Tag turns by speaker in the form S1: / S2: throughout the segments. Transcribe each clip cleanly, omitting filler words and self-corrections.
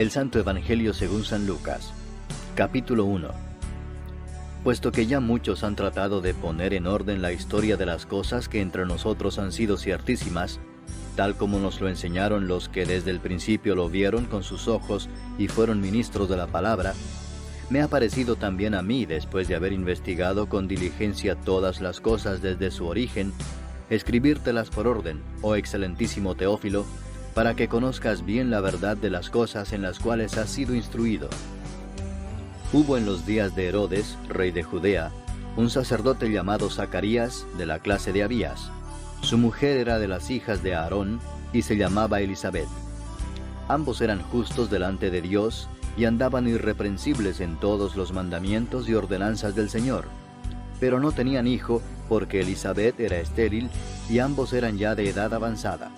S1: El Santo Evangelio según San Lucas, capítulo 1. Puesto que ya muchos han tratado de poner en orden la historia de las cosas que entre nosotros han sido ciertísimas, tal como nos lo enseñaron los que desde el principio lo vieron con sus ojos y fueron ministros de la palabra, me ha parecido también a mí, después de haber investigado con diligencia todas las cosas desde su origen, escribírtelas por orden, oh excelentísimo Teófilo, para que conozcas bien la verdad de las cosas en las cuales has sido instruido. Hubo en los días de Herodes, rey de Judea, un sacerdote llamado Zacarías, de la clase de Abías. Su mujer era de las hijas de Aarón, y se llamaba Elisabet. Ambos eran justos delante de Dios, y andaban irreprensibles en todos los mandamientos y ordenanzas del Señor. Pero no tenían hijo, porque Elisabet era estéril, y ambos eran ya de edad avanzada.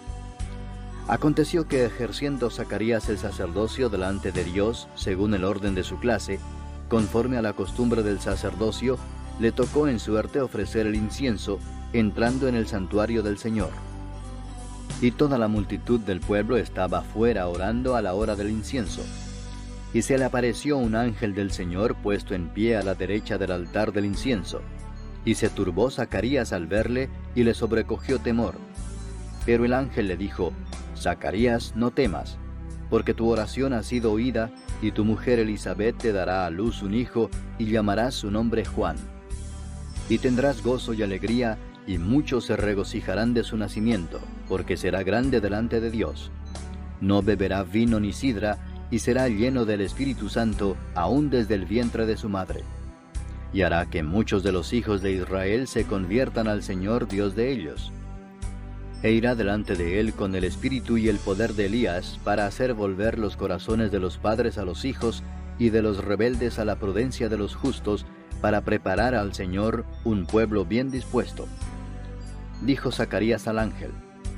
S1: Aconteció que ejerciendo Zacarías el sacerdocio delante de Dios, según el orden de su clase, conforme a la costumbre del sacerdocio, le tocó en suerte ofrecer el incienso, entrando en el santuario del Señor. Y toda la multitud del pueblo estaba fuera orando a la hora del incienso. Y se le apareció un ángel del Señor puesto en pie a la derecha del altar del incienso. Y se turbó Zacarías al verle, y le sobrecogió temor. Pero el ángel le dijo: Zacarías, no temas, porque tu oración ha sido oída, y tu mujer Elisabet te dará a luz un hijo, y llamarás su nombre Juan. Y tendrás gozo y alegría, y muchos se regocijarán de su nacimiento, porque será grande delante de Dios. No beberá vino ni sidra, y será lleno del Espíritu Santo, aún desde el vientre de su madre. Y hará que muchos de los hijos de Israel se conviertan al Señor Dios de ellos. E irá delante de él con el espíritu y el poder de Elías, para hacer volver los corazones de los padres a los hijos, y de los rebeldes a la prudencia de los justos, para preparar al Señor un pueblo bien dispuesto. Dijo Zacarías al ángel: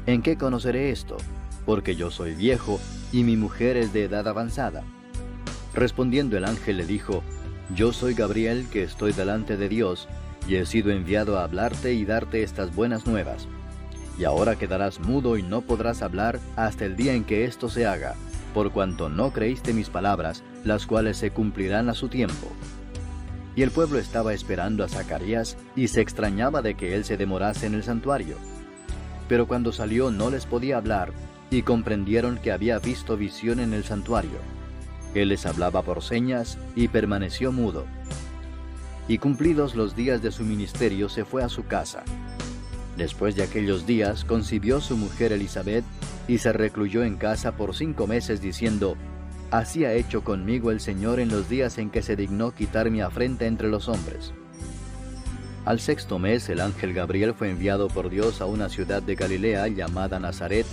S1: ¿En qué conoceré esto? Porque yo soy viejo, y mi mujer es de edad avanzada. Respondiendo el ángel le dijo: Yo soy Gabriel, que estoy delante de Dios, y he sido enviado a hablarte y darte estas buenas nuevas. Y ahora quedarás mudo y no podrás hablar hasta el día en que esto se haga, por cuanto no creíste mis palabras, las cuales se cumplirán a su tiempo. Y el pueblo estaba esperando a Zacarías, y se extrañaba de que él se demorase en el santuario. Pero cuando salió no les podía hablar, y comprendieron que había visto visión en el santuario. Él les hablaba por señas, y permaneció mudo. Y cumplidos los días de su ministerio se fue a su casa. Después de aquellos días concibió su mujer Elisabet, y se recluyó en casa por 5 meses, diciendo: Así ha hecho conmigo el Señor en los días en que se dignó quitar mi afrenta entre los hombres. Al 6º mes el ángel Gabriel fue enviado por Dios a una ciudad de Galilea llamada Nazaret,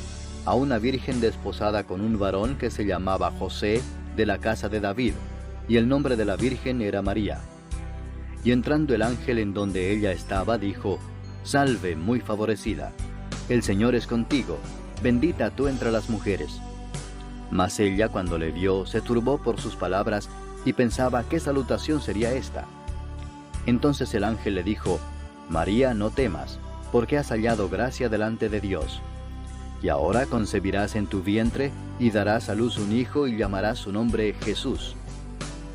S1: a una virgen desposada con un varón que se llamaba José, de la casa de David, y el nombre de la virgen era María. Y entrando el ángel en donde ella estaba, dijo: Salve, muy favorecida, el Señor es contigo, bendita tú entre las mujeres. Mas ella, cuando le vio, se turbó por sus palabras, y pensaba qué salutación sería esta. Entonces el ángel le dijo: María, no temas, porque has hallado gracia delante de Dios. Y ahora concebirás en tu vientre, y darás a luz un hijo, y llamarás su nombre Jesús.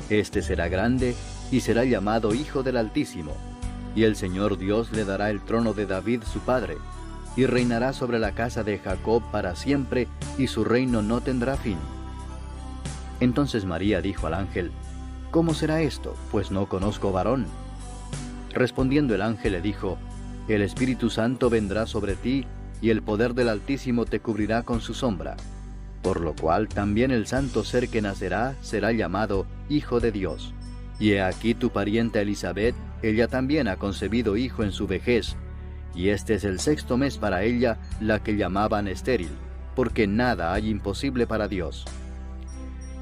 S1: Este será grande, y será llamado Hijo del Altísimo. Y el Señor Dios le dará el trono de David su padre, y reinará sobre la casa de Jacob para siempre, y su reino no tendrá fin. Entonces María dijo al ángel: ¿Cómo será esto? Pues no conozco varón. Respondiendo el ángel le dijo: El Espíritu Santo vendrá sobre ti, y el poder del Altísimo te cubrirá con su sombra. Por lo cual también el santo ser que nacerá será llamado Hijo de Dios. Y he aquí tu parienta Elisabet, ella también ha concebido hijo en su vejez, y este es el 6º mes para ella, la que llamaban estéril, porque nada hay imposible para Dios.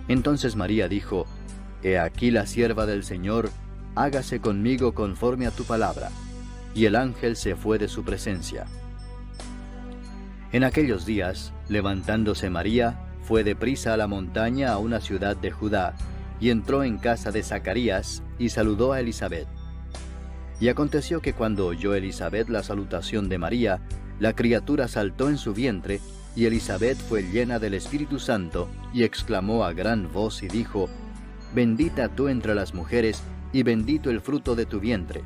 S1: Entonces María dijo: He aquí la sierva del Señor, hágase conmigo conforme a tu palabra. Y el ángel se fue de su presencia. En aquellos días, levantándose María, fue deprisa a la montaña, a una ciudad de Judá, y entró en casa de Zacarías, y saludó a Elisabet. Y aconteció que cuando oyó Elisabet la salutación de María, la criatura saltó en su vientre, Y Elisabet fue llena del Espíritu Santo, y exclamó a gran voz y dijo: Bendita tú entre las mujeres, y bendito el fruto de tu vientre.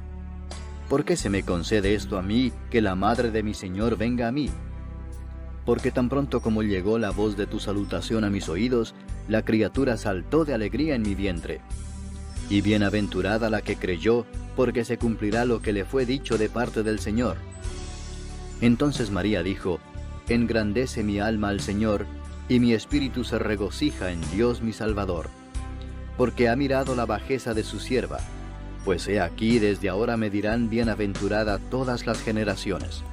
S1: ¿Por qué se me concede esto a mí, que la madre de mi Señor venga a mí? Porque tan pronto como llegó la voz de tu salutación a mis oídos, la criatura saltó de alegría en mi vientre. Y bienaventurada la que creyó, porque se cumplirá lo que le fue dicho de parte del Señor. Entonces María dijo: Engrandece mi alma al Señor, y mi espíritu se regocija en Dios mi Salvador, porque ha mirado la bajeza de su sierva. Pues he aquí, desde ahora me dirán bienaventurada todas las generaciones.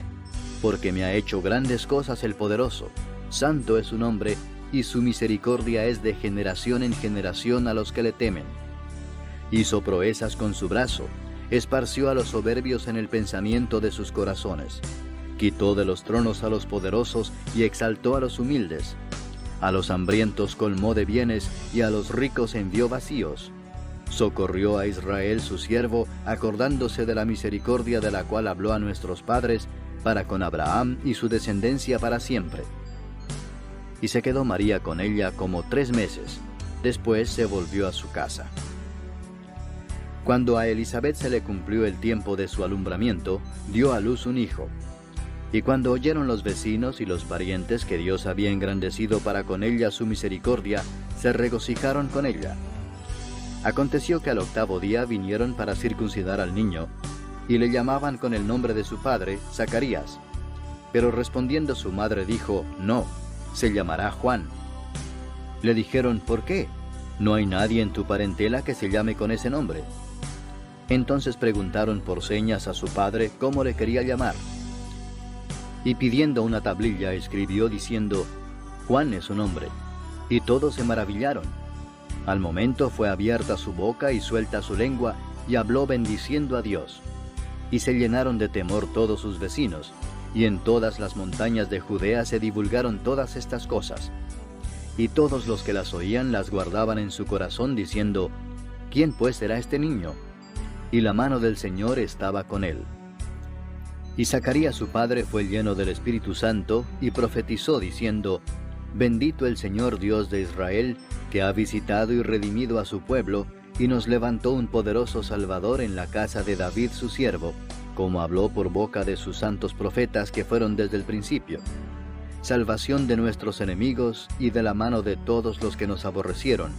S1: Porque me ha hecho grandes cosas el poderoso, santo es su nombre, y su misericordia es de generación en generación a los que le temen. Hizo proezas con su brazo, esparció a los soberbios en el pensamiento de sus corazones. Quitó de los tronos a los poderosos y exaltó a los humildes. A los hambrientos colmó de bienes y a los ricos envió vacíos. Socorrió a Israel su siervo, acordándose de la misericordia de la cual habló a nuestros padres, para con Abraham y su descendencia para siempre. Y se quedó María con ella como 3 meses. Después se volvió a su casa. Cuando a Elisabet se le cumplió el tiempo de su alumbramiento, dio a luz un hijo. Y cuando oyeron los vecinos y los parientes que Dios había engrandecido para con ella su misericordia, se regocijaron con ella. Aconteció que al 8º día vinieron para circuncidar al niño, y le llamaban con el nombre de su padre, Zacarías. Pero respondiendo su madre dijo: No, se llamará Juan. Le dijeron: ¿Por qué? ¿No hay nadie en tu parentela que se llame con ese nombre? Entonces preguntaron por señas a su padre cómo le quería llamar. Y pidiendo una tablilla escribió diciendo: Juan es su nombre. Y todos se maravillaron. Al momento fue abierta su boca y suelta su lengua, y habló bendiciendo a Dios. Y se llenaron de temor todos sus vecinos, y en todas las montañas de Judea se divulgaron todas estas cosas. Y todos los que las oían las guardaban en su corazón, diciendo: ¿Quién pues será este niño? Y la mano del Señor estaba con él. Y Zacarías su padre fue lleno del Espíritu Santo, y profetizó diciendo: Bendito el Señor Dios de Israel, que ha visitado y redimido a su pueblo, y nos levantó un poderoso Salvador en la casa de David su siervo, como habló por boca de sus santos profetas que fueron desde el principio. Salvación de nuestros enemigos y de la mano de todos los que nos aborrecieron,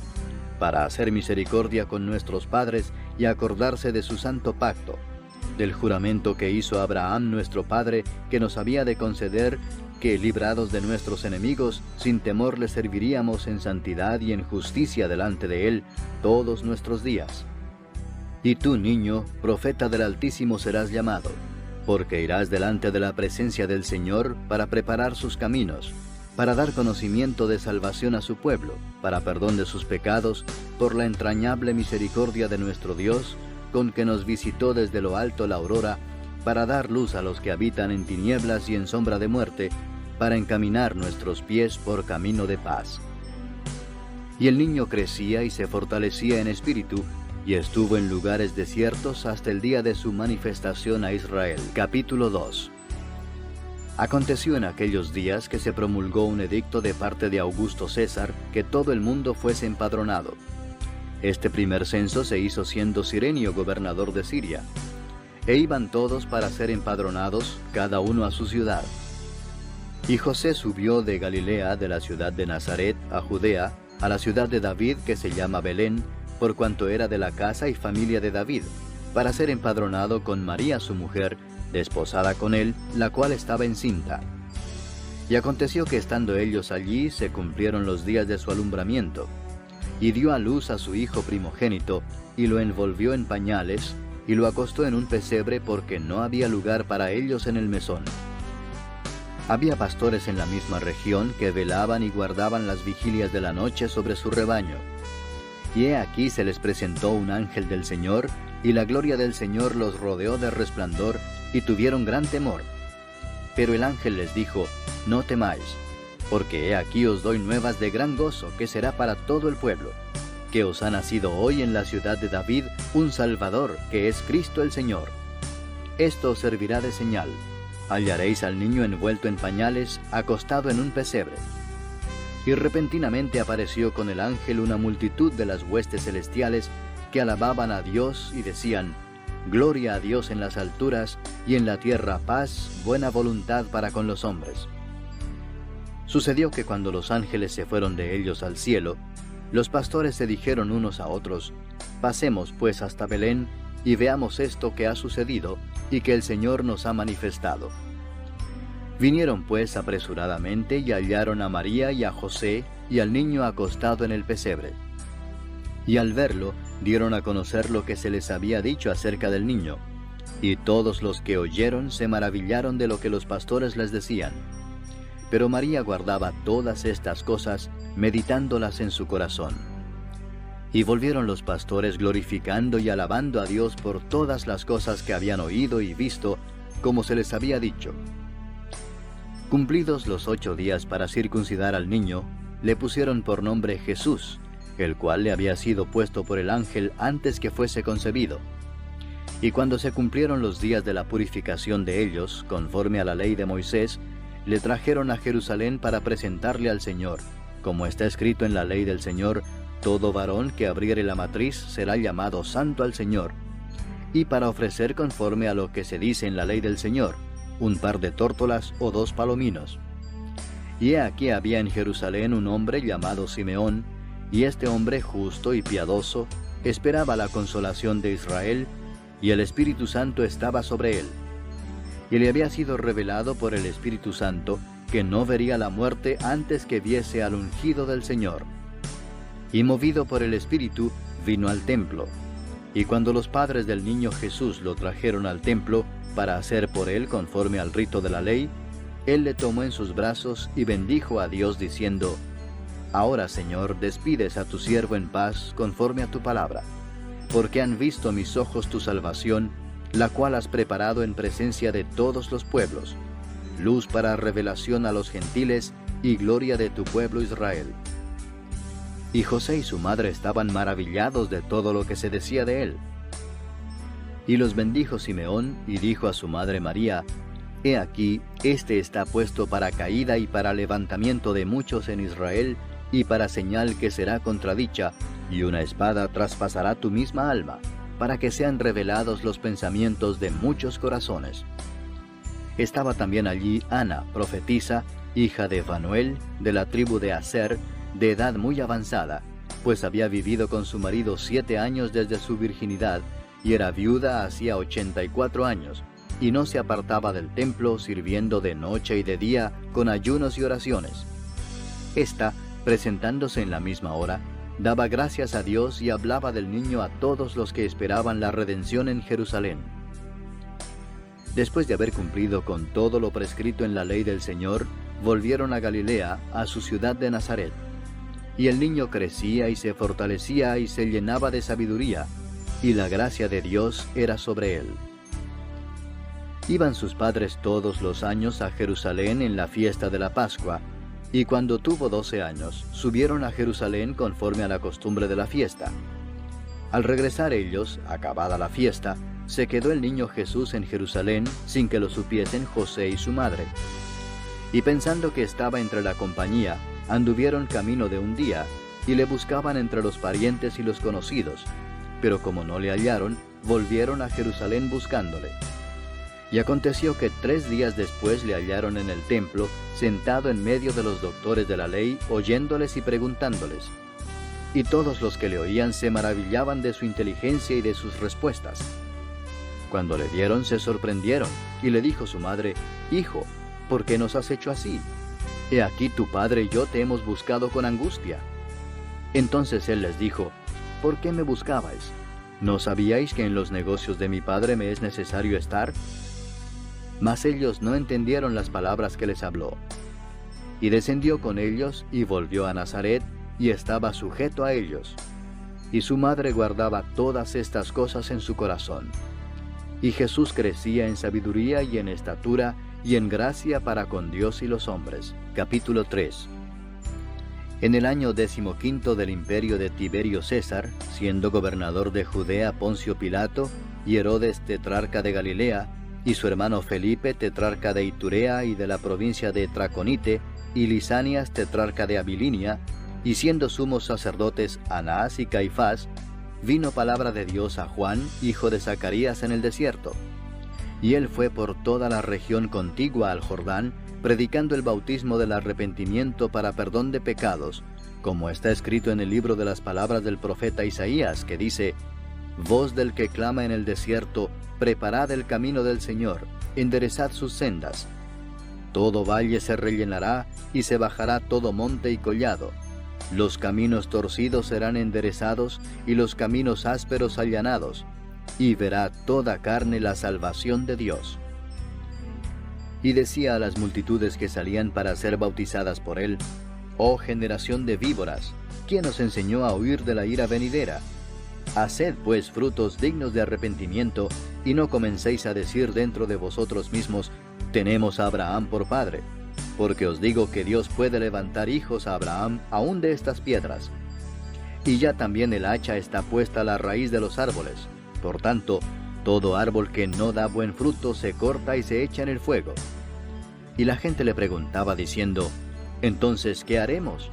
S1: para hacer misericordia con nuestros padres y acordarse de su santo pacto, del juramento que hizo Abraham nuestro padre, que nos había de conceder que, librados de nuestros enemigos, sin temor le serviríamos en santidad y en justicia delante de él todos nuestros días. Y tú, niño, profeta del Altísimo serás llamado, porque irás delante de la presencia del Señor para preparar sus caminos, para dar conocimiento de salvación a su pueblo, para perdón de sus pecados, por la entrañable misericordia de nuestro Dios, con que nos visitó desde lo alto la aurora, para dar luz a los que habitan en tinieblas y en sombra de muerte, para encaminar nuestros pies por camino de paz. Y el niño crecía y se fortalecía en espíritu, y estuvo en lugares desiertos hasta el día de su manifestación a Israel. Capítulo 2. Aconteció en aquellos días que se promulgó un edicto de parte de Augusto César, que todo el mundo fuese empadronado. Este primer censo se hizo siendo Cirenio gobernador de Siria. E iban todos para ser empadronados, cada uno a su ciudad. Y José subió de Galilea, de la ciudad de Nazaret, a Judea, a la ciudad de David, que se llama Belén, por cuanto era de la casa y familia de David, para ser empadronado con María su mujer, desposada con él, la cual estaba encinta. Y aconteció que estando ellos allí, se cumplieron los días de su alumbramiento. Y dio a luz a su hijo primogénito, y lo envolvió en pañales, y lo acostó en un pesebre porque no había lugar para ellos en el mesón. Había pastores en la misma región que velaban y guardaban las vigilias de la noche sobre su rebaño. Y he aquí se les presentó un ángel del Señor, y la gloria del Señor los rodeó de resplandor, y tuvieron gran temor. Pero el ángel les dijo: No temáis, porque he aquí os doy nuevas de gran gozo, que será para todo el pueblo, que os ha nacido hoy en la ciudad de David un Salvador, que es Cristo el Señor. Esto os servirá de señal: hallaréis al niño envuelto en pañales, acostado en un pesebre. Y repentinamente apareció con el ángel una multitud de las huestes celestiales que alababan a Dios y decían: Gloria a Dios en las alturas, y en la tierra paz, buena voluntad para con los hombres. Sucedió que cuando los ángeles se fueron de ellos al cielo, los pastores se dijeron unos a otros: Pasemos pues hasta Belén, y veamos esto que ha sucedido, y que el Señor nos ha manifestado. Vinieron pues apresuradamente y hallaron a María y a José y al niño acostado en el pesebre. Y al verlo, dieron a conocer lo que se les había dicho acerca del niño. Y todos los que oyeron se maravillaron de lo que los pastores les decían. Pero María guardaba todas estas cosas, meditándolas en su corazón. Y volvieron los pastores glorificando y alabando a Dios por todas las cosas que habían oído y visto, como se les había dicho. Cumplidos los 8 días para circuncidar al niño, le pusieron por nombre Jesús, el cual le había sido puesto por el ángel antes que fuese concebido. Y cuando se cumplieron los días de la purificación de ellos, conforme a la ley de Moisés, le trajeron a Jerusalén para presentarle al Señor, como está escrito en la ley del Señor: todo varón que abriere la matriz será llamado santo al Señor, y para ofrecer conforme a lo que se dice en la ley del Señor, un par de tórtolas o 2 palominos. Y he aquí había en Jerusalén un hombre llamado Simeón, y este hombre justo y piadoso esperaba la consolación de Israel, y el Espíritu Santo estaba sobre él. Y le había sido revelado por el Espíritu Santo que no vería la muerte antes que viese al ungido del Señor. Y movido por el Espíritu, vino al templo. Y cuando los padres del niño Jesús lo trajeron al templo para hacer por él conforme al rito de la ley, él le tomó en sus brazos y bendijo a Dios diciendo: Ahora, Señor, despides a tu siervo en paz conforme a tu palabra, porque han visto mis ojos tu salvación, la cual has preparado en presencia de todos los pueblos, luz para revelación a los gentiles y gloria de tu pueblo Israel. Y José y su madre estaban maravillados de todo lo que se decía de él. Y los bendijo Simeón, y dijo a su madre María: He aquí, este está puesto para caída y para levantamiento de muchos en Israel, y para señal que será contradicha, y una espada traspasará tu misma alma, para que sean revelados los pensamientos de muchos corazones. Estaba también allí Ana, profetisa, hija de Fanuel, de la tribu de Aser, de edad muy avanzada, pues había vivido con su marido 7 años desde su virginidad, y era viuda hacía 84 años, y no se apartaba del templo, sirviendo de noche y de día con ayunos y oraciones. Esta, presentándose en la misma hora, daba gracias a Dios y hablaba del niño a todos los que esperaban la redención en Jerusalén. Después de haber cumplido con todo lo prescrito en la ley del Señor, volvieron a Galilea, a su ciudad de Nazaret. Y el niño crecía y se fortalecía y se llenaba de sabiduría, y la gracia de Dios era sobre él. Iban sus padres todos los años a Jerusalén en la fiesta de la Pascua, y cuando tuvo 12 años, subieron a Jerusalén conforme a la costumbre de la fiesta. Al regresar ellos, acabada la fiesta, se quedó el niño Jesús en Jerusalén sin que lo supiesen José y su madre. Y pensando que estaba entre la compañía, anduvieron camino de un día, y le buscaban entre los parientes y los conocidos, pero como no le hallaron, volvieron a Jerusalén buscándole. Y aconteció que 3 días después le hallaron en el templo, sentado en medio de los doctores de la ley, oyéndoles y preguntándoles. Y todos los que le oían se maravillaban de su inteligencia y de sus respuestas. Cuando le vieron, se sorprendieron, y le dijo su madre: Hijo, ¿por qué nos has hecho así? He aquí tu padre y yo te hemos buscado con angustia. Entonces él les dijo: ¿Por qué me buscabais? ¿No sabíais que en los negocios de mi padre me es necesario estar? Mas ellos no entendieron las palabras que les habló. Y descendió con ellos, y volvió a Nazaret, y estaba sujeto a ellos. Y su madre guardaba todas estas cosas en su corazón. Y Jesús crecía en sabiduría y en estatura, y en gracia para con Dios y los hombres. Capítulo 3. En el año 15 del imperio de Tiberio César, siendo gobernador de Judea Poncio Pilato, y Herodes tetrarca de Galilea, y su hermano Felipe, tetrarca de Iturea y de la provincia de Traconite, y Lisanias, tetrarca de Abilinia, y siendo sumos sacerdotes Anás y Caifás, vino palabra de Dios a Juan, hijo de Zacarías, en el desierto. Y él fue por toda la región contigua al Jordán, predicando el bautismo del arrepentimiento para perdón de pecados, como está escrito en el libro de las palabras del profeta Isaías, que dice: Voz del que clama en el desierto, preparad el camino del Señor, enderezad sus sendas. Todo valle se rellenará, y se bajará todo monte y collado. Los caminos torcidos serán enderezados, y los caminos ásperos allanados, y verá toda carne la salvación de Dios. Y decía a las multitudes que salían para ser bautizadas por él: Oh generación de víboras, ¿quién os enseñó a huir de la ira venidera? Haced pues frutos dignos de arrepentimiento, y no comencéis a decir dentro de vosotros mismos: tenemos a Abraham por padre. Porque os digo que Dios puede levantar hijos a Abraham aún de estas piedras. Y ya también el hacha está puesta a la raíz de los árboles. Por tanto, todo árbol que no da buen fruto se corta y se echa en el fuego. Y la gente le preguntaba diciendo: ¿entonces qué haremos?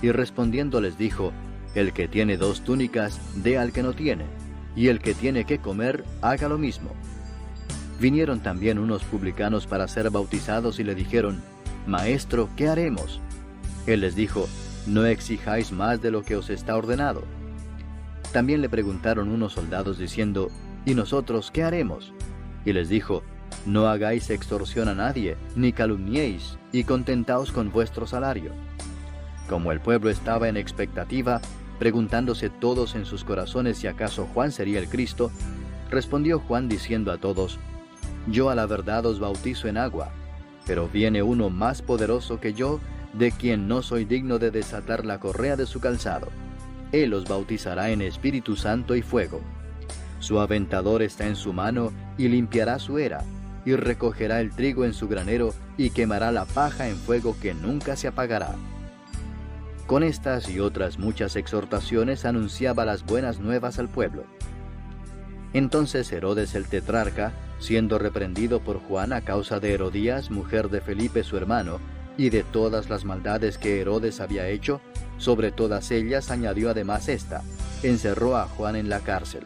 S1: Y respondiendo les dijo: el que tiene 2 túnicas, dé al que no tiene, y el que tiene que comer, haga lo mismo. Vinieron también unos publicanos para ser bautizados y le dijeron: Maestro, ¿qué haremos? Él les dijo: no exijáis más de lo que os está ordenado. También le preguntaron unos soldados diciendo: ¿y nosotros qué haremos? Y les dijo: no hagáis extorsión a nadie, ni calumniéis, y contentaos con vuestro salario. Como el pueblo estaba en expectativa, preguntándose todos en sus corazones si acaso Juan sería el Cristo, respondió Juan diciendo a todos: yo a la verdad os bautizo en agua, pero viene uno más poderoso que yo, de quien no soy digno de desatar la correa de su calzado. Él os bautizará en Espíritu Santo y fuego. Su aventador está en su mano, y limpiará su era, y recogerá el trigo en su granero, y quemará la paja en fuego que nunca se apagará. Con estas y otras muchas exhortaciones anunciaba las buenas nuevas al pueblo. Entonces Herodes el tetrarca, siendo reprendido por Juan a causa de Herodías, mujer de Felipe su hermano, y de todas las maldades que Herodes había hecho, sobre todas ellas añadió además esta: encerró a Juan en la cárcel.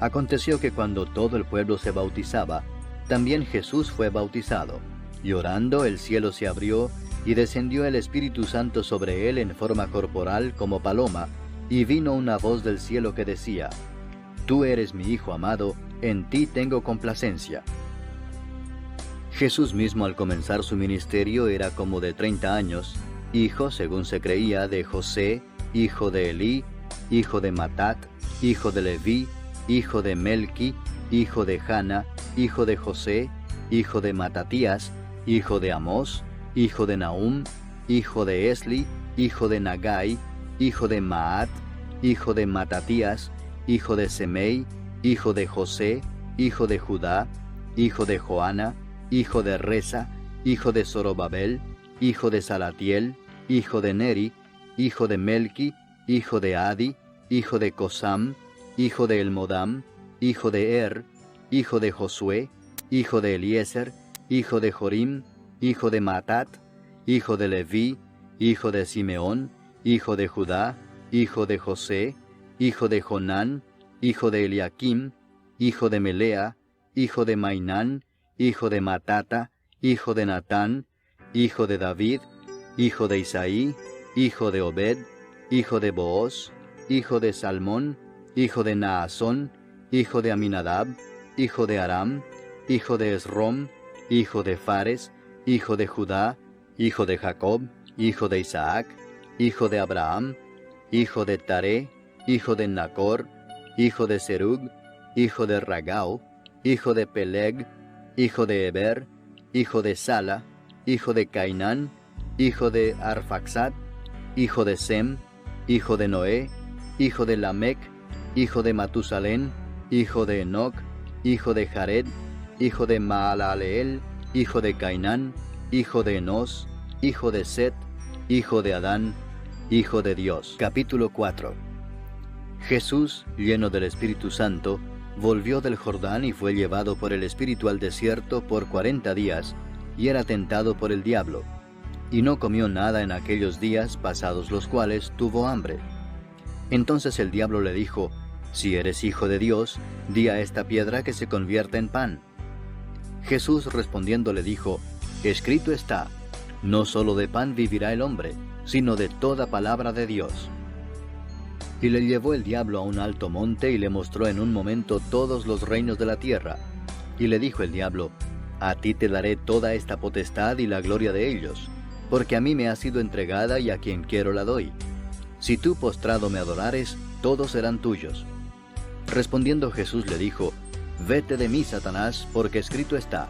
S1: Aconteció que cuando todo el pueblo se bautizaba, también Jesús fue bautizado, y orando el cielo se abrió, y descendió el Espíritu Santo sobre él en forma corporal como paloma, y vino una voz del cielo que decía: Tú eres mi Hijo amado, en ti tengo complacencia. Jesús mismo al comenzar su ministerio era como de 30 años, hijo, según se creía, de José, hijo de Elí, hijo de Matat, hijo de Leví, hijo de Melqui, hijo de Jana, hijo de José, hijo de Matatías, hijo de Amós, hijo de Nahum, hijo de Esli, hijo de Nagai, hijo de Maat, hijo de Matatías, hijo de Semei, hijo de José, hijo de Judá, hijo de Joana, hijo de Resa, hijo de Zorobabel, hijo de Salatiel, hijo de Neri, hijo de Melqui, hijo de Adi, hijo de Cosam, hijo de Elmodam, hijo de hijo de Josué, hijo de Eliezer, hijo de Jorim, hijo de Matat, hijo de Leví, hijo de Simeón, hijo de Judá, hijo de José, hijo de Jonán, hijo de Eliakim, hijo de Melea, hijo de Mainán, hijo de Matata, hijo de Natán, hijo de David, hijo de Isaí, hijo de Obed, hijo de Booz, hijo de Salmón, hijo de Naasón, hijo de Aminadab, hijo de Aram, hijo de Esrom, hijo de Fares, hijo de Judá, hijo de Jacob, hijo de Isaac, hijo de Abraham, hijo de Taré, hijo de Nacor, hijo de Serug, hijo de Ragau, hijo de Peleg, hijo de Eber, hijo de Sala, hijo de Cainán, hijo de Arfaxad, hijo de Sem, hijo de Noé, hijo de Lamec, hijo de Matusalén, hijo de Enoc, hijo de Jared, hijo de Maalaleel, hijo de Cainán, hijo de Enos, hijo de Set, hijo de Adán, hijo de Dios. Capítulo 4. Jesús, lleno del Espíritu Santo, volvió del Jordán y fue llevado por el Espíritu al desierto por 40 días, y era tentado por el diablo. Y no comió nada en aquellos días, pasados los cuales tuvo hambre. Entonces el diablo le dijo: Si eres hijo de Dios, di a esta piedra que se convierta en pan. Jesús respondiendo le dijo: Escrito está, no solo de pan vivirá el hombre, sino de toda palabra de Dios. Y le llevó el diablo a un alto monte y le mostró en un momento todos los reinos de la tierra. Y le dijo el diablo: A ti te daré toda esta potestad y la gloria de ellos, porque a mí me ha sido entregada y a quien quiero la doy. Si tú postrado me adorares, todos serán tuyos. Respondiendo Jesús le dijo: Vete de mí, Satanás, porque escrito está: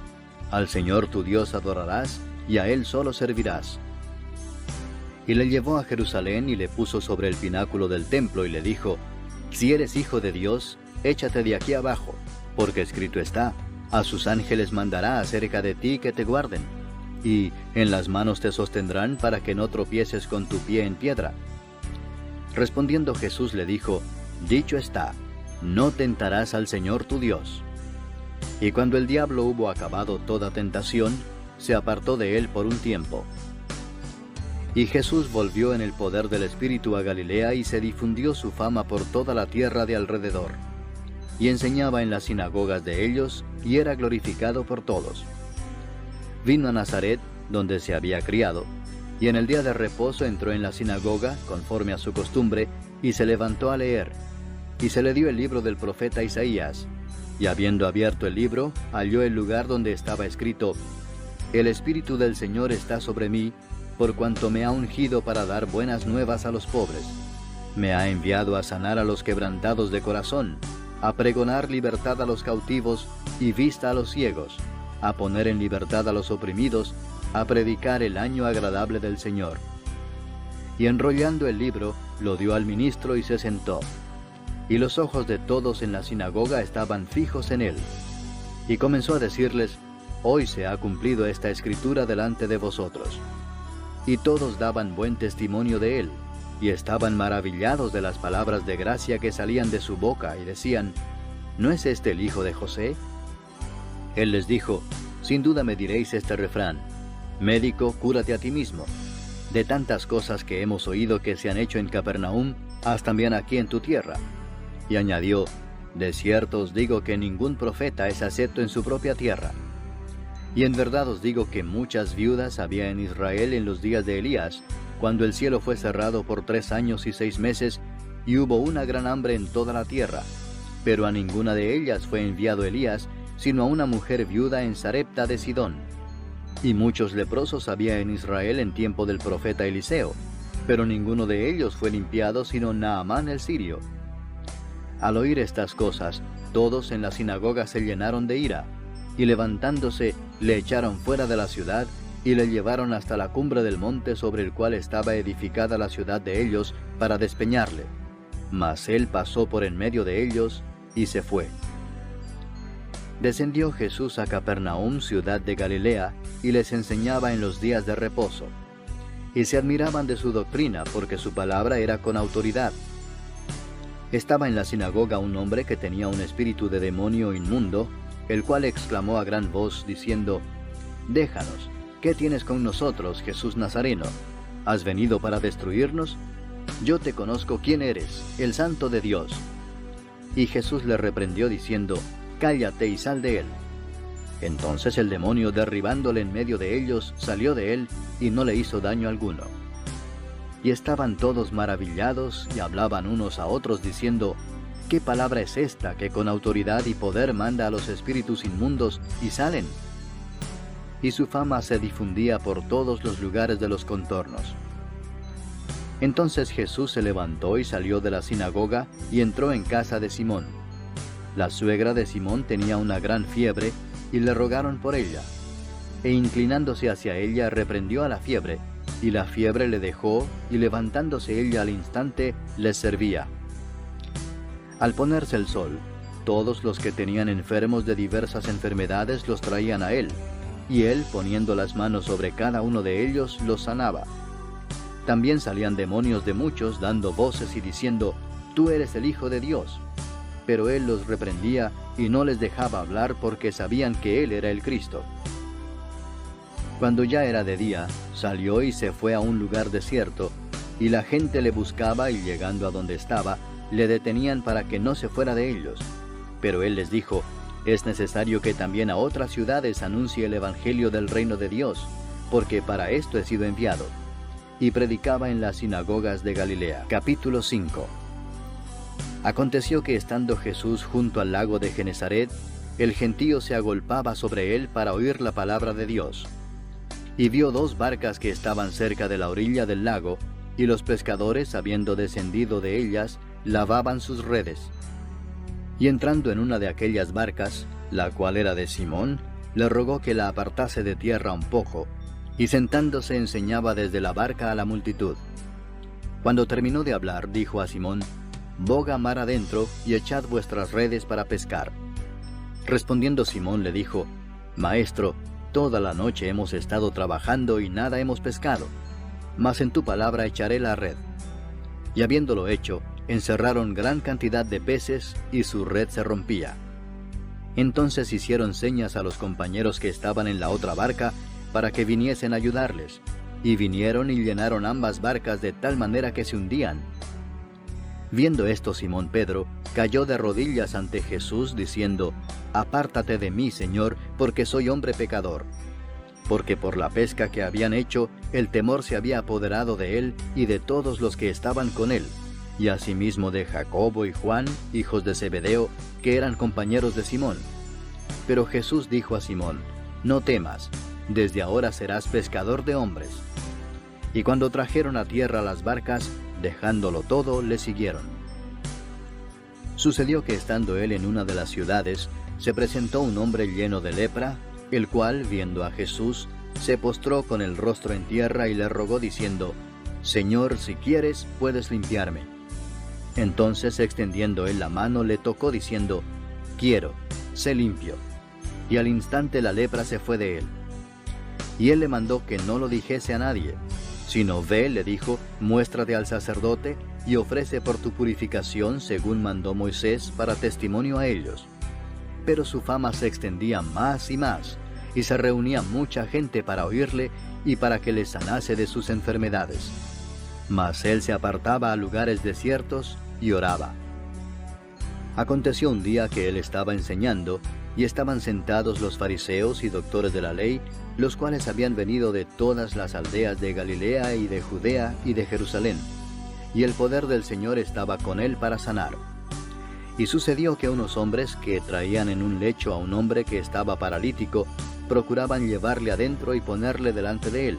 S1: Al Señor tu Dios adorarás, y a Él solo servirás. Y le llevó a Jerusalén y le puso sobre el pináculo del templo y le dijo: Si eres hijo de Dios, échate de aquí abajo, porque escrito está: A sus ángeles mandará acerca de ti que te guarden, y en las manos te sostendrán para que no tropieces con tu pie en piedra. Respondiendo Jesús le dijo: Dicho está, no tentarás al Señor tu Dios. Y cuando el diablo hubo acabado toda tentación, se apartó de él por un tiempo. Y Jesús volvió en el poder del Espíritu a Galilea y se difundió su fama por toda la tierra de alrededor. Y enseñaba en las sinagogas de ellos, y era glorificado por todos. Vino a Nazaret, donde se había criado, y en el día de reposo entró en la sinagoga, conforme a su costumbre, y se levantó a leer. Y se le dio el libro del profeta Isaías, y habiendo abierto el libro, halló el lugar donde estaba escrito: El Espíritu del Señor está sobre mí, por cuanto me ha ungido para dar buenas nuevas a los pobres. Me ha enviado a sanar a los quebrantados de corazón, a pregonar libertad a los cautivos y vista a los ciegos, a poner en libertad a los oprimidos, a predicar el año agradable del Señor. Y enrollando el libro, lo dio al ministro y se sentó. Y los ojos de todos en la sinagoga estaban fijos en él. Y comenzó a decirles: Hoy se ha cumplido esta escritura delante de vosotros. Y todos daban buen testimonio de él, y estaban maravillados de las palabras de gracia que salían de su boca, y decían: ¿No es este el hijo de José? Él les dijo: Sin duda me diréis este refrán: Médico, cúrate a ti mismo. De tantas cosas que hemos oído que se han hecho en Capernaum, haz también aquí en tu tierra. Y añadió: De cierto os digo que ningún profeta es acepto en su propia tierra. Y en verdad os digo que muchas viudas había en Israel en los días de Elías, cuando el cielo fue cerrado por 3 años y 6 meses, y hubo una gran hambre en toda la tierra. Pero a ninguna de ellas fue enviado Elías, sino a una mujer viuda en Sarepta de Sidón. Y muchos leprosos había en Israel en tiempo del profeta Eliseo, pero ninguno de ellos fue limpiado sino Naamán el sirio. Al oír estas cosas, todos en la sinagoga se llenaron de ira, y levantándose, le echaron fuera de la ciudad, y le llevaron hasta la cumbre del monte sobre el cual estaba edificada la ciudad de ellos, para despeñarle. Mas él pasó por en medio de ellos, y se fue. Descendió Jesús a Capernaum, ciudad de Galilea, y les enseñaba en los días de reposo. Y se admiraban de su doctrina, porque su palabra era con autoridad. Estaba en la sinagoga un hombre que tenía un espíritu de demonio inmundo, el cual exclamó a gran voz, diciendo: Déjanos, ¿qué tienes con nosotros, Jesús Nazareno? ¿Has venido para destruirnos? Yo te conozco quién eres, el Santo de Dios. Y Jesús le reprendió diciendo: Cállate y sal de él. Entonces el demonio, derribándole en medio de ellos, salió de él y no le hizo daño alguno. Y estaban todos maravillados y hablaban unos a otros diciendo: ¿Qué palabra es esta que con autoridad y poder manda a los espíritus inmundos y salen? Y su fama se difundía por todos los lugares de los contornos. Entonces Jesús se levantó y salió de la sinagoga y entró en casa de Simón. La suegra de Simón tenía una gran fiebre y le rogaron por ella. E inclinándose hacia ella reprendió a la fiebre, y la fiebre le dejó, y levantándose ella al instante les servía. Al ponerse el sol, todos los que tenían enfermos de diversas enfermedades los traían a él, y él, poniendo las manos sobre cada uno de ellos, los sanaba. También salían demonios de muchos, dando voces y diciendo: Tú eres el Hijo de Dios. pero él los reprendía y no les dejaba hablar porque sabían que él era el Cristo. Cuando ya era de día, salió y se fue a un lugar desierto, y la gente le buscaba y llegando a donde estaba, le detenían para que no se fuera de ellos. Pero él les dijo: es necesario que también a otras ciudades anuncie el evangelio del reino de Dios, porque para esto he sido enviado. Y predicaba en las sinagogas de Galilea. Capítulo 5. Aconteció que estando Jesús junto al lago de Genesaret, el gentío se agolpaba sobre él para oír la palabra de Dios. Y vio 2 barcas que estaban cerca de la orilla del lago, y los pescadores, habiendo descendido de ellas, lavaban sus redes. Y entrando en una de aquellas barcas, la cual era de Simón, le rogó que la apartase de tierra un poco, y sentándose enseñaba desde la barca a la multitud. Cuando terminó de hablar, dijo a Simón: boga mar adentro y echad vuestras redes para pescar. Respondiendo Simón le dijo: Maestro, toda la noche hemos estado trabajando y nada hemos pescado, mas en tu palabra echaré la red. Y habiéndolo hecho, encerraron gran cantidad de peces y su red se rompía. Entonces hicieron señas a los compañeros que estaban en la otra barca para que viniesen a ayudarles, y vinieron y llenaron ambas barcas de tal manera que se hundían. Viendo esto, Simón Pedro cayó de rodillas ante Jesús, diciendo: Apártate de mí, Señor, porque soy hombre pecador. Porque por la pesca que habían hecho, el temor se había apoderado de él y de todos los que estaban con él, y asimismo de Jacobo y Juan, hijos de Zebedeo, que eran compañeros de Simón. Pero Jesús dijo a Simón: No temas, desde ahora serás pescador de hombres. Y cuando trajeron a tierra las barcas, dejándolo todo, le siguieron. Sucedió que estando él en una de las ciudades, se presentó un hombre lleno de lepra, el cual, viendo a Jesús, se postró con el rostro en tierra y le rogó diciendo: Señor, si quieres, puedes limpiarme. Entonces, extendiendo él la mano, le tocó diciendo: Quiero, sé limpio. Y al instante la lepra se fue de él. Y él le mandó que no lo dijese a nadie, sino ve, le dijo, muéstrate al sacerdote y ofrece por tu purificación según mandó Moisés para testimonio a ellos. Pero su fama se extendía más y más, y se reunía mucha gente para oírle y para que les sanase de sus enfermedades. Mas él se apartaba a lugares desiertos y oraba. Aconteció un día que él estaba enseñando, y estaban sentados los fariseos y doctores de la ley, los cuales habían venido de todas las aldeas de Galilea y de Judea y de Jerusalén, y el poder del Señor estaba con él para sanar. Y sucedió que unos hombres que traían en un lecho a un hombre que estaba paralítico, procuraban llevarle adentro y ponerle delante de él,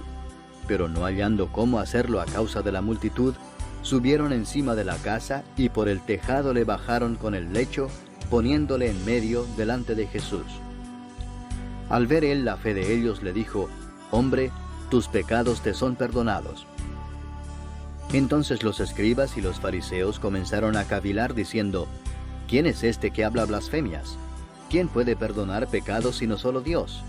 S1: pero no hallando cómo hacerlo a causa de la multitud, subieron encima de la casa y por el tejado le bajaron con el lecho, poniéndole en medio delante de Jesús. Al ver él la fe de ellos, le dijo: Hombre, tus pecados te son perdonados. Entonces los escribas y los fariseos comenzaron a cavilar diciendo: ¿Quién es este que habla blasfemias? ¿Quién puede perdonar pecados sino solo Dios?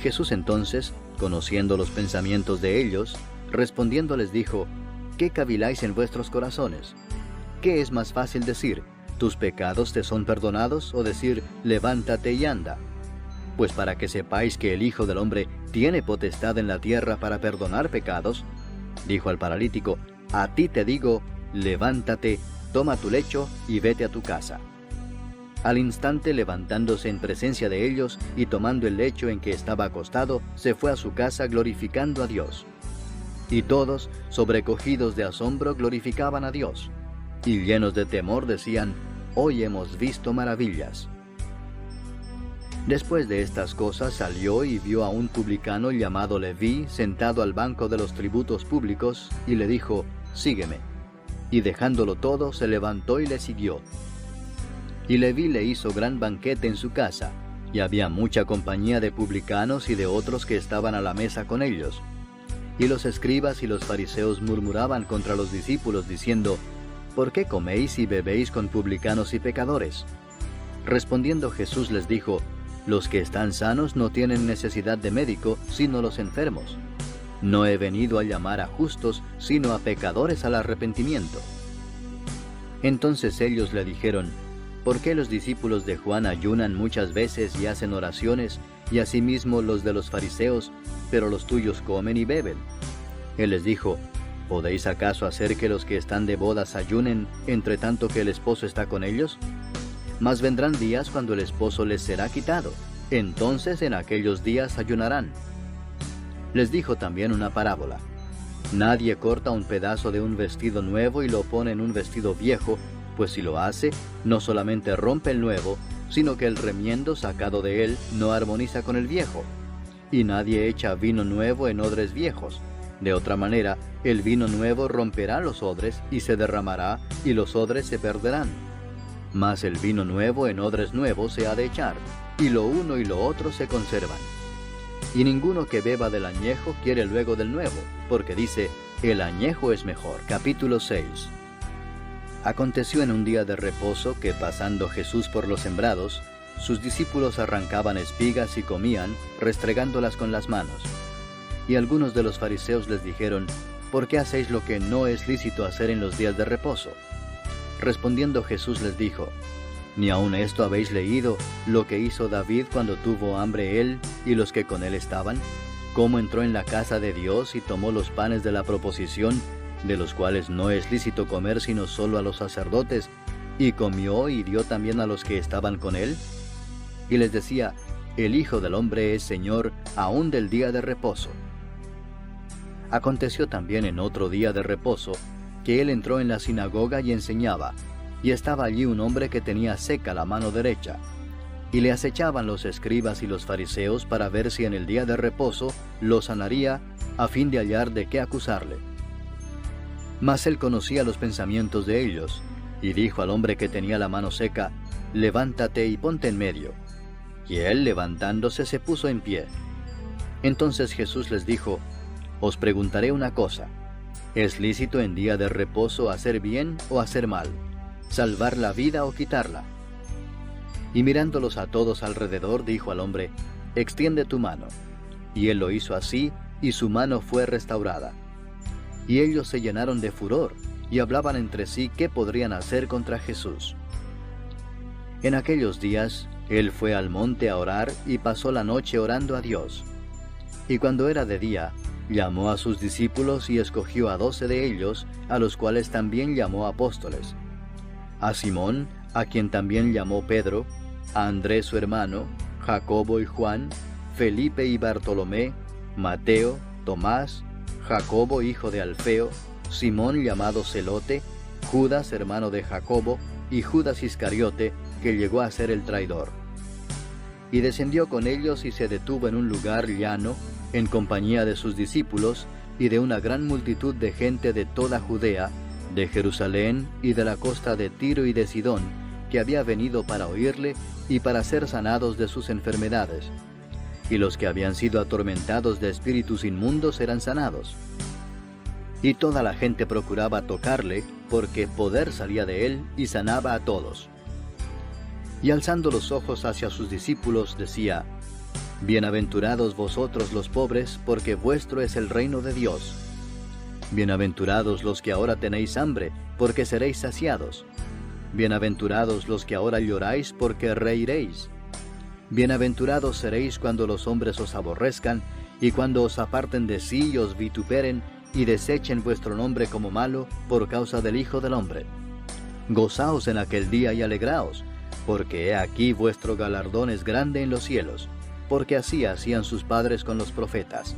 S1: Jesús entonces, conociendo los pensamientos de ellos, respondiendo les dijo: ¿Qué caviláis en vuestros corazones? ¿Qué es más fácil decir: tus pecados te son perdonados, o decir: levántate y anda? Pues para que sepáis que el Hijo del Hombre tiene potestad en la tierra para perdonar pecados, dijo al paralítico: a ti te digo, levántate, toma tu lecho y vete a tu casa. Al instante, levantándose en presencia de ellos y tomando el lecho en que estaba acostado, se fue a su casa glorificando a Dios. Y todos, sobrecogidos de asombro, glorificaban a Dios, y llenos de temor decían: hoy hemos visto maravillas. Después de estas cosas salió y vio a un publicano llamado Leví sentado al banco de los tributos públicos, y le dijo: sígueme. Y dejándolo todo, se levantó y le siguió. Y Leví le hizo gran banquete en su casa, y había mucha compañía de publicanos y de otros que estaban a la mesa con ellos. Y los escribas y los fariseos murmuraban contra los discípulos, diciendo: ¿por qué coméis y bebéis con publicanos y pecadores? Respondiendo Jesús les dijo: los que están sanos no tienen necesidad de médico, sino los enfermos. No he venido a llamar a justos, sino a pecadores al arrepentimiento. Entonces ellos le dijeron: ¿Por qué los discípulos de Juan ayunan muchas veces y hacen oraciones, y asimismo los de los fariseos, pero los tuyos comen y beben? Él les dijo: ¿Podéis acaso hacer que los que están de bodas ayunen, entre tanto que el esposo está con ellos? Mas vendrán días cuando el esposo les será quitado. Entonces en aquellos días ayunarán. Les dijo también una parábola: Nadie corta un pedazo de un vestido nuevo y lo pone en un vestido viejo, pues si lo hace, no solamente rompe el nuevo, sino que el remiendo sacado de él no armoniza con el viejo. Y nadie echa vino nuevo en odres viejos. De otra manera, el vino nuevo romperá los odres y se derramará, y los odres se perderán. Mas el vino nuevo en odres nuevos se ha de echar, y lo uno y lo otro se conservan. Y ninguno que beba del añejo quiere luego del nuevo, porque dice: el añejo es mejor. Capítulo 6. Aconteció en un día de reposo que, pasando Jesús por los sembrados, sus discípulos arrancaban espigas y comían, restregándolas con las manos. Y algunos de los fariseos les dijeron: ¿Por qué hacéis lo que no es lícito hacer en los días de reposo? Respondiendo Jesús les dijo: ¿Ni aun esto habéis leído, lo que hizo David cuando tuvo hambre él y los que con él estaban? ¿Cómo entró en la casa de Dios y tomó los panes de la proposición, de los cuales no es lícito comer sino solo a los sacerdotes, y comió y dio también a los que estaban con él? Y les decía: el Hijo del Hombre es Señor aún del día de reposo. Aconteció también en otro día de reposo, que él entró en la sinagoga y enseñaba, y estaba allí un hombre que tenía seca la mano derecha. Y le acechaban los escribas y los fariseos para ver si en el día de reposo lo sanaría, a fin de hallar de qué acusarle. Mas él conocía los pensamientos de ellos, y dijo al hombre que tenía la mano seca: levántate y ponte en medio. Y él, levantándose, se puso en pie. Entonces Jesús les dijo: os preguntaré una cosa. ¿Es lícito en día de reposo hacer bien o hacer mal? ¿Salvar la vida o quitarla? Y mirándolos a todos alrededor, dijo al hombre: extiende tu mano. Y él lo hizo así, y su mano fue restaurada. Y ellos se llenaron de furor, y hablaban entre sí qué podrían hacer contra Jesús. En aquellos días, él fue al monte a orar, y pasó la noche orando a Dios. Y cuando era de día, llamó a sus discípulos y escogió a 12 de ellos, a los cuales también llamó apóstoles: a Simón, a quien también llamó Pedro, a Andrés su hermano, Jacobo y Juan, Felipe y Bartolomé, Mateo, Tomás, Jacobo hijo de Alfeo, Simón llamado Celote, Judas hermano de Jacobo, y Judas Iscariote, que llegó a ser el traidor. Y descendió con ellos y se detuvo en un lugar llano, en compañía de sus discípulos y de una gran multitud de gente de toda Judea, de Jerusalén y de la costa de Tiro y de Sidón, que había venido para oírle y para ser sanados de sus enfermedades. Y los que habían sido atormentados de espíritus inmundos eran sanados. Y toda la gente procuraba tocarle, porque poder salía de él y sanaba a todos. Y alzando los ojos hacia sus discípulos, decía: bienaventurados vosotros los pobres, porque vuestro es el reino de Dios. Bienaventurados los que ahora tenéis hambre, porque seréis saciados. Bienaventurados los que ahora lloráis, porque reiréis. Bienaventurados seréis cuando los hombres os aborrezcan, y cuando os aparten de sí y os vituperen, y desechen vuestro nombre como malo, por causa del Hijo del Hombre. Gozaos en aquel día y alegraos, porque he aquí vuestro galardón es grande en los cielos, porque así hacían sus padres con los profetas.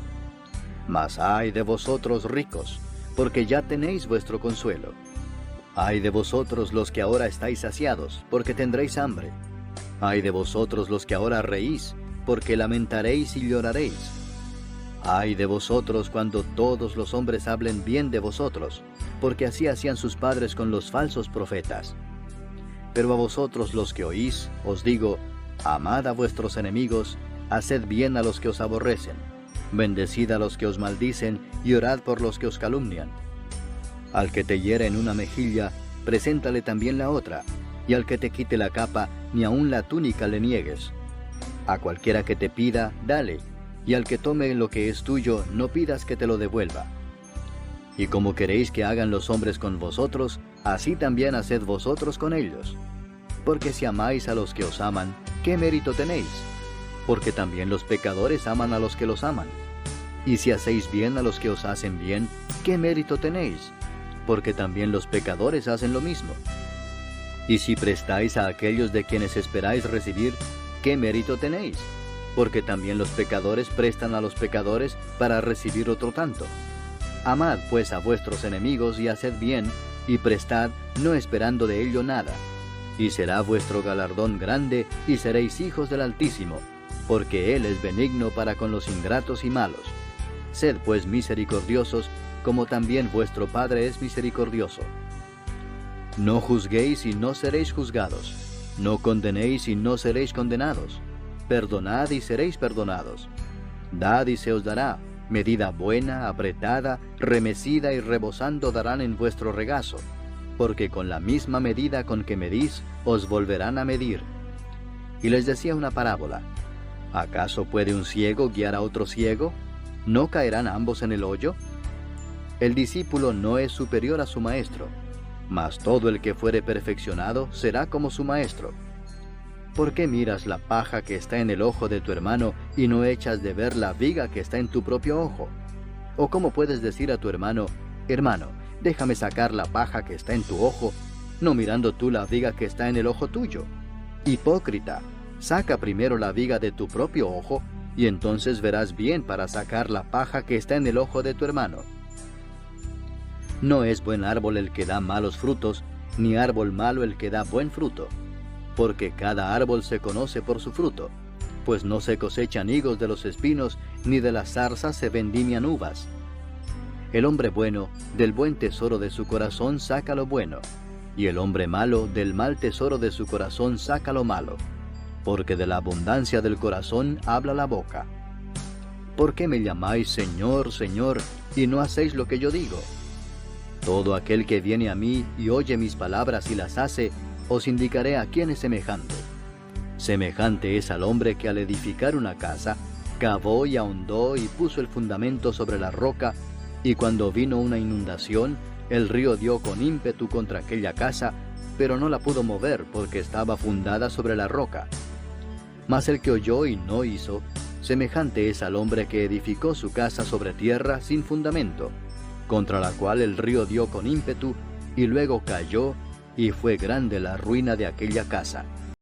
S1: Mas ay de vosotros ricos, porque ya tenéis vuestro consuelo. Ay de vosotros los que ahora estáis saciados, porque tendréis hambre. Ay de vosotros los que ahora reís, porque lamentaréis y lloraréis. Ay de vosotros cuando todos los hombres hablen bien de vosotros, porque así hacían sus padres con los falsos profetas. Pero a vosotros los que oís, os digo: amad a vuestros enemigos, haced bien a los que os aborrecen, bendecid a los que os maldicen, y orad por los que os calumnian. Al que te hiere en una mejilla, preséntale también la otra, y al que te quite la capa, ni aun la túnica le niegues. A cualquiera que te pida, dale, y al que tome lo que es tuyo, no pidas que te lo devuelva. Y como queréis que hagan los hombres con vosotros, así también haced vosotros con ellos. Porque si amáis a los que os aman, ¿qué mérito tenéis? Porque también los pecadores aman a los que los aman. Y si hacéis bien a los que os hacen bien, ¿qué mérito tenéis? Porque también los pecadores hacen lo mismo. Y si prestáis a aquellos de quienes esperáis recibir, ¿qué mérito tenéis? Porque también los pecadores prestan a los pecadores para recibir otro tanto. Amad pues a vuestros enemigos y haced bien, y prestad, no esperando de ello nada. Y será vuestro galardón grande, y seréis hijos del Altísimo, porque Él es benigno para con los ingratos y malos. Sed pues misericordiosos, como también vuestro Padre es misericordioso. No juzguéis y no seréis juzgados. No condenéis y no seréis condenados. Perdonad y seréis perdonados. Dad y se os dará. Medida buena, apretada, remecida y rebosando darán en vuestro regazo. Porque con la misma medida con que medís, os volverán a medir. Y les decía una parábola. ¿Acaso puede un ciego guiar a otro ciego? ¿No caerán ambos en el hoyo? El discípulo no es superior a su maestro, mas todo el que fuere perfeccionado será como su maestro. ¿Por qué miras la paja que está en el ojo de tu hermano y no echas de ver la viga que está en tu propio ojo? ¿O cómo puedes decir a tu hermano, hermano, déjame sacar la paja que está en tu ojo, no mirando tú la viga que está en el ojo tuyo? Hipócrita, saca primero la viga de tu propio ojo, y entonces verás bien para sacar la paja que está en el ojo de tu hermano. No es buen árbol el que da malos frutos, ni árbol malo el que da buen fruto. Porque cada árbol se conoce por su fruto, pues no se cosechan higos de los espinos, ni de las zarzas se vendimian uvas. El hombre bueno, del buen tesoro de su corazón saca lo bueno, y el hombre malo, del mal tesoro de su corazón saca lo malo. Porque de la abundancia del corazón habla la boca. ¿Por qué me llamáis Señor, Señor, y no hacéis lo que yo digo? Todo aquel que viene a mí y oye mis palabras y las hace, os indicaré a quién es semejante. Semejante es al hombre que al edificar una casa, cavó y ahondó y puso el fundamento sobre la roca, y cuando vino una inundación, el río dio con ímpetu contra aquella casa, pero no la pudo mover porque estaba fundada sobre la roca. Mas el que oyó y no hizo, semejante es al hombre que edificó su casa sobre tierra sin fundamento, contra la cual el río dio con ímpetu, y luego cayó, y fue grande la ruina de aquella casa.